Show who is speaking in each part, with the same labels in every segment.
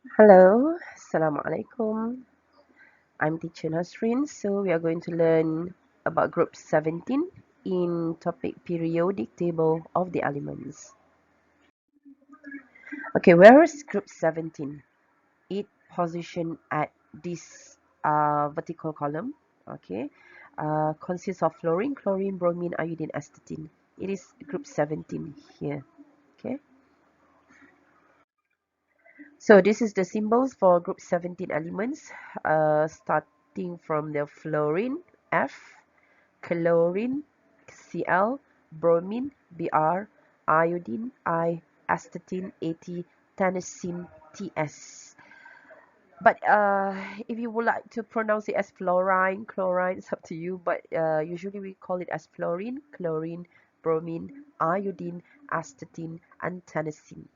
Speaker 1: Hello, Assalamualaikum. I'm teacher Nasrin. So we are going to learn about group 17 in topic periodic table of the elements. Okay, where is group 17? It position at this vertical column. Okay, consists of fluorine, chlorine, bromine, iodine, astatine. It is group 17 here. Okay. So this is the symbols for group 17 elements, starting from the fluorine, F, chlorine, Cl, bromine, Br, iodine, I, astatine, At, tennessine, Ts. But if you would like to pronounce it as fluorine, chlorine, it's up to you. But usually we call it as fluorine, chlorine, bromine, iodine, astatine, and tennessine.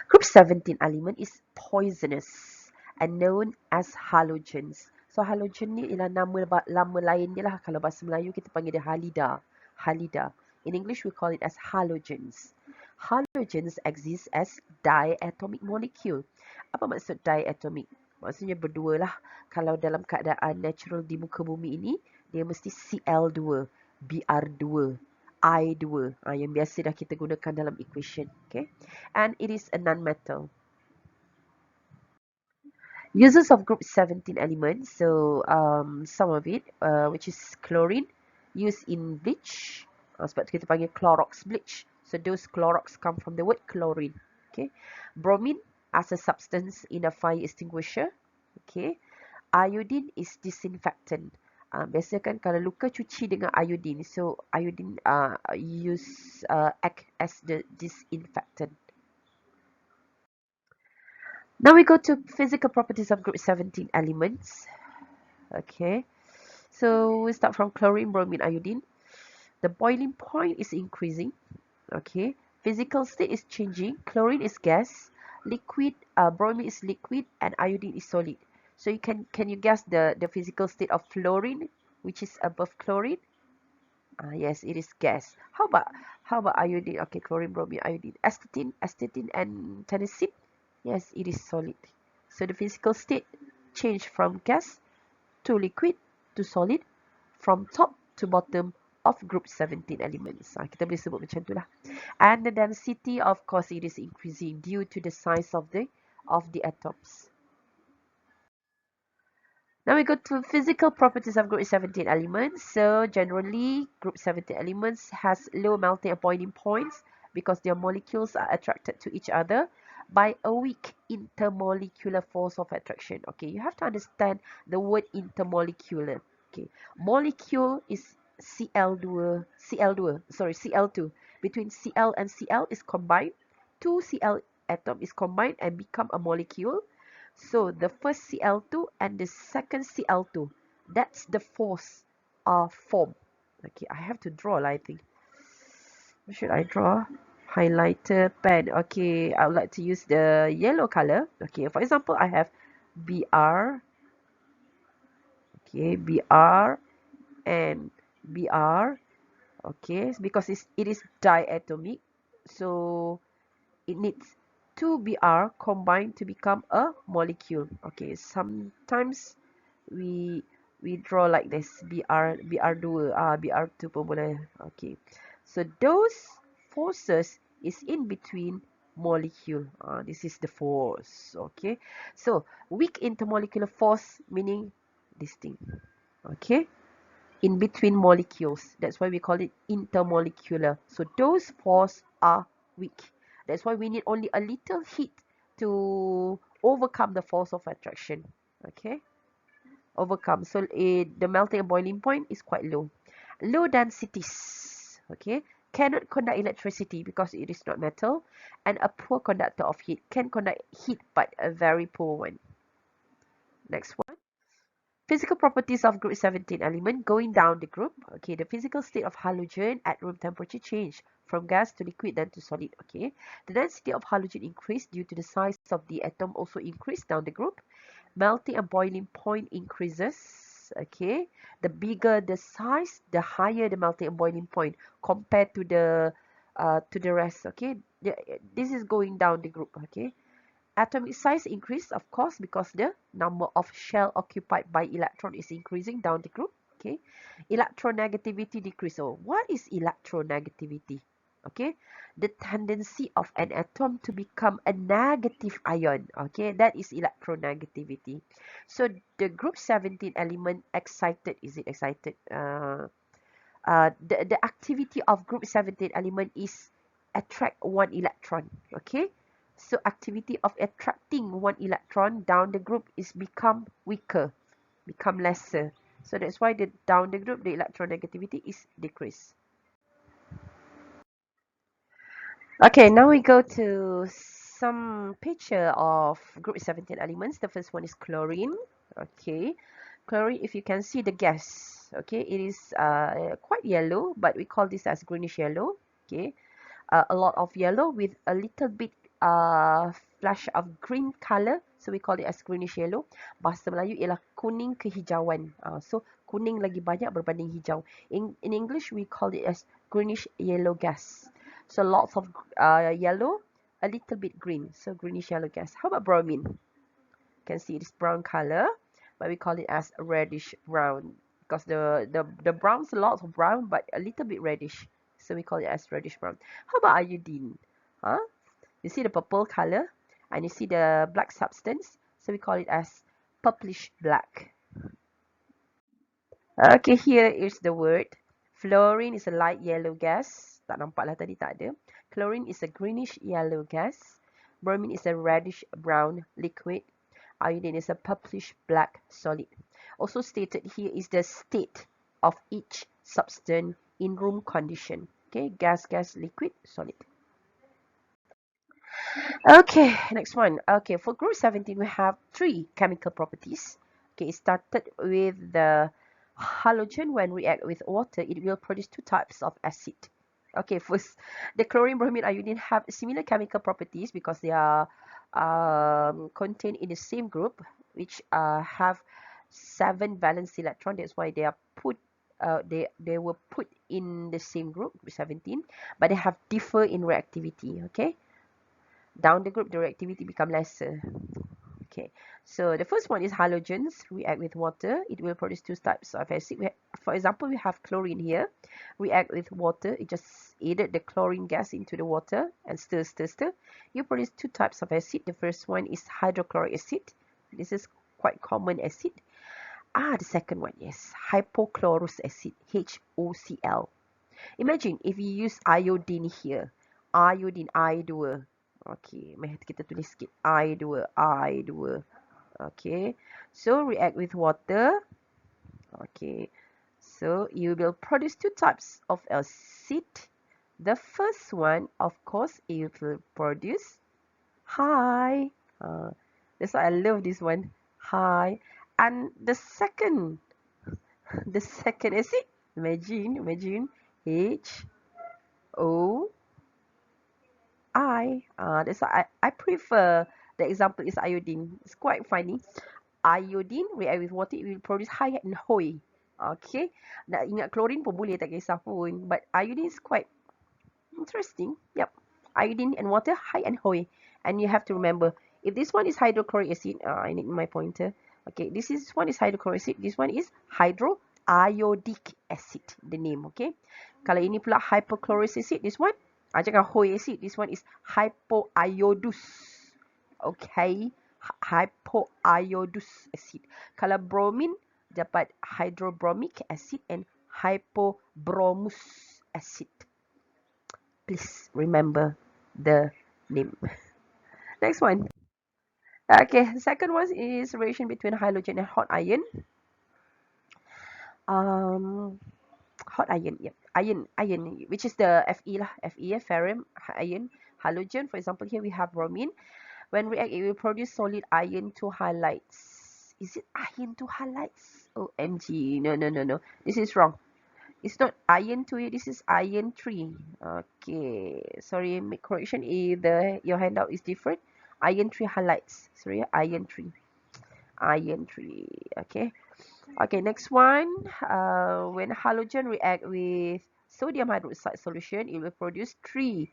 Speaker 1: Group 17 element is poisonous and known as halogens. So halogen ni ialah nama lain dia lah. Kalau bahasa Melayu kita panggil dia halida. Halida. In English we call it as halogens. Halogens exist as diatomic molecule. Apa maksud diatomic? Maksudnya berdua lah. Kalau dalam keadaan natural di muka bumi ini, dia mesti Cl2, Br2, I2, yang biasa dah kita gunakan dalam equation. Okay, and it is a non-metal. Uses of group 17 elements. So some of it, which is chlorine, used in bleach. Sebab tu kita panggil Clorox bleach. So those Clorox come from the word chlorine. Okay, bromine as a substance in a fire extinguisher. Okay, iodine is disinfectant. Biasa kan kalau luka cuci dengan iodine. So iodine act as the disinfectant. Now we go to physical properties of group 17 elements. Okay, so we start from chlorine, bromine, iodine. The boiling point is increasing. Okay, physical state is changing. Chlorine is gas, liquid, bromine is liquid, and iodine is solid. So can you guess the physical state of fluorine, which is above chlorine? Yes, it is gas. How about iodine? Okay, chlorine, bromine, iodine, astatine, and tennessine. Yes, it is solid. So the physical state change from gas to liquid to solid, from top to bottom of group 17 elements. Kita boleh sebut macam tu lah. And the density, of course, it is increasing due to the size of the atoms. Now we go to physical properties of group 17 elements. So generally, group 17 elements has low melting and boiling points because their molecules are attracted to each other by a weak intermolecular force of attraction. Okay, you have to understand the word intermolecular. Okay, molecule is Cl2. Between Cl and Cl is combined. Two Cl atom is combined and become a molecule. So the first Cl2 and the second Cl2, that's the force form. Okay, I have to draw, I think. What should I draw? Highlighter, pen. Okay, I would like to use the yellow color. Okay, for example, I have Br. Okay, Br and Br. Okay, because it is diatomic, so it needs two Br combined to become a molecule. Okay, sometimes we draw like this, Br2, Br2 pun boleh. Okay, so those forces is in between molecule. This is the force. Okay, so weak intermolecular force meaning this thing. Okay, in between molecules. That's why we call it intermolecular. So those forces are weak. That's why we need only a little heat to overcome the force of attraction. Okay, overcome. So the melting and boiling point is quite low. Low densities, okay, cannot conduct electricity because it is not metal, and a poor conductor of heat, can conduct heat but a very poor one. Next one. Physical properties of group 17 element going down the group. Okay, the physical state of halogen at room temperature change from gas to liquid then to solid. Okay, the density of halogen increased due to the size of the atom also increased down the group. Melting and boiling point increases. Okay, the bigger the size, the higher the melting and boiling point compared to the to the rest. Okay, this is going down the group. Okay, atomic size increase, of course, because the number of shell occupied by electron is increasing down the group. Okay, electronegativity decrease. So what is electronegativity? Okay, the tendency of an atom to become a negative ion. Okay, that is electronegativity. So the group 17 element excited, is it excited? The activity of group 17 element is attract one electron. Okay, so activity of attracting one electron down the group is become weaker, become lesser. So that's why the down the group the electronegativity is decreased. Okay, now we go to some picture of group 17 elements. The first one is chlorine. Okay, chlorine, if you can see the gas, okay, it is quite yellow, but we call this as greenish yellow. Okay, a lot of yellow with a little bit flash of green color, so we call it as greenish yellow. Bahasa Melayu ialah kuning kehijauan. So kuning lagi banyak berbanding hijau. In English we call it as greenish yellow gas. So lots of yellow, a little bit green, so greenish yellow gas. How about bromine? You can see it's brown color, but we call it as reddish brown because the brown's a lot of brown but a little bit reddish, so we call it as reddish brown. How about iodine? Huh? You see the purple color and you see the black substance, so we call it as purplish black. Okay, here is the word. Fluorine is a light yellow gas. Tak nampak lah tadi, tak ada. Chlorine is a greenish yellow gas. Bromine is a reddish brown liquid. Iodine is a purplish black solid. Also stated here is the state of each substance in room condition. Okay, gas, liquid, solid. Okay, next one. Okay, for group 17, we have three chemical properties. Okay, it started with the halogen. When react with water, it will produce two types of acid. Okay, first, the chlorine, bromine, iodine have similar chemical properties because they are contained in the same group, which have 7 valence electron. That's why they are put. They were put in the same group, 17, but they have differ in reactivity. Okay, down the group the reactivity become lesser. Okay, so the first one is halogens react with water, it will produce two types of acid. For example, we have chlorine here, react with water, it just added the chlorine gas into the water and stir, you produce two types of acid. The first one is hydrochloric acid, this is quite common acid. The second one, yes, hypochlorous acid, HOCl. Imagine if you use iodine here, iodine I2. Okay, kita tulis sikit I2. Okay, so react with water. Okay, so you will produce two types of acid. The first one, of course, it will produce high. That's why I love this one, high. And the second acid, imagine H O that's why I prefer the example is iodine. It's quite funny. Iodine react with water, it will produce high and hoi. Okay. Nak ingat chlorine pun boleh, tak kisah pun. But iodine is quite interesting. Yep. Iodine and water, high and hoi. And you have to remember, if this one is hydrochloric acid, I need my pointer. Okay, this one is hydrochloric acid. This one is hydroiodic acid, the name. Okay. Kalau ini pula hypochlorous acid, this one jangan hoi acid. This one is hypoiodous. Okay, hypoiodous acid. Kalau bromine dapat hydrobromic acid and hypobromous acid. Please remember the name. Next one. Okay, second one is reaction between halogen and hot iron. Hot iron, yep. Iron, which is the Fe lah, Fe, ferrum, iron, halogen. For example, here we have bromine. When react, it will produce solid iron to halides. Is it iron to halides? OMG, no. This is wrong. It's not iron 2, this is iron 3. Okay, sorry, make correction if your handout is different. Iron 3 halides. Sorry, iron 3. Iron 3, okay. Okay, next one. When halogen react with sodium hydroxide solution, it will produce three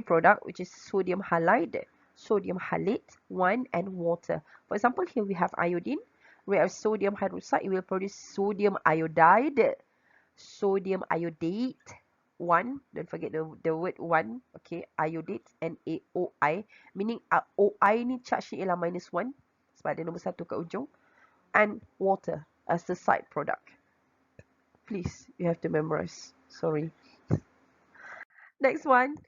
Speaker 1: product, which is sodium halide, sodium halate, wine, and water. For example, here we have iodine. We have sodium hydroxide, it will produce sodium iodide, sodium iodate, one, don't forget the word one, okay, iodate, and AOI, meaning OI ni charge ni ialah -1, sebab ada nombor 1 kat ujung, and water as the side product. Please, you have to memorize. Sorry. Next one.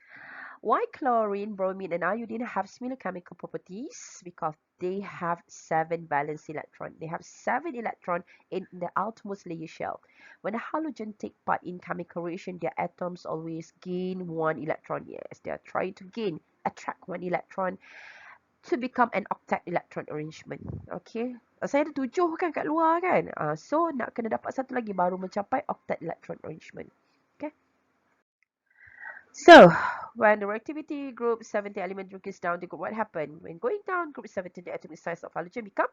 Speaker 1: Why chlorine, bromine, and iodine have similar chemical properties? Because they have 7 valence electrons. They have 7 electrons in the outermost layer shell. When a halogen take part in chemical reaction, their atoms always gain 1 electron. Yes, they are trying to attract 1 electron to become an octet electron arrangement. Okay. Saya ada 7 kan kat luar kan. So, nak kena dapat satu lagi baru mencapai octet electron arrangement. Okay. So, when the reactivity group 70 element decreases down the group, what happened? When going down group 70, the atomic size of halogen become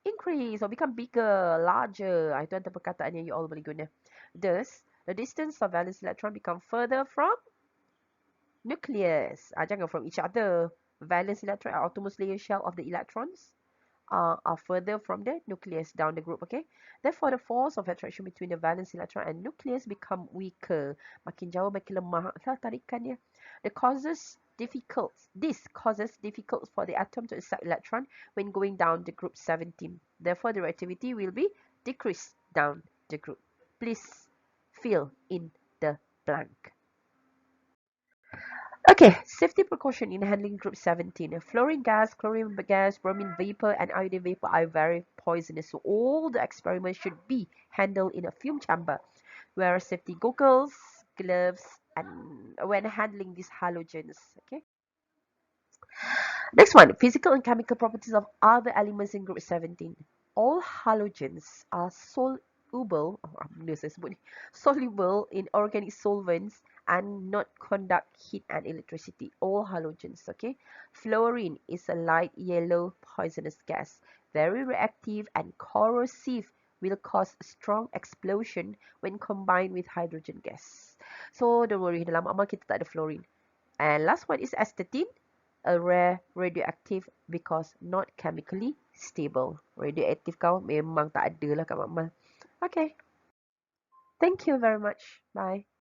Speaker 1: increase or become bigger, larger. Itu antara perkataan yang you all boleh guna. Thus, the distance of valence electron become further from nucleus. Jangan from each other. Valence electron are outermost layer shell of the electrons. Are further from the nucleus down the group, okay? Therefore, the force of attraction between the valence electron and nucleus become weaker. Makin jauh, makin lemah tarikan dia. This causes difficult for the atom to accept electron when going down the group 17. Therefore, the reactivity will be decreased down the group. Please fill in the blank. Okay, safety precaution in handling group 17. Fluorine gas, chlorine gas, bromine vapor, and iodine vapor are very poisonous. So all the experiments should be handled in a fume chamber. Wear safety goggles, gloves, and when handling these halogens. Okay. Next one, physical and chemical properties of other elements in group 17. All halogens are soluble in organic solvents and not conduct heat and electricity. All halogens, okay? Fluorine is a light yellow poisonous gas, very reactive and corrosive, will cause strong explosion when combined with hydrogen gas. So don't worry, dalam amal kita tak ada fluorine. And last one is astatine, a rare radioactive because not chemically stable. Radioactive kau memang tak ada lah kat Mak Mal. Okay. Thank you very much. Bye.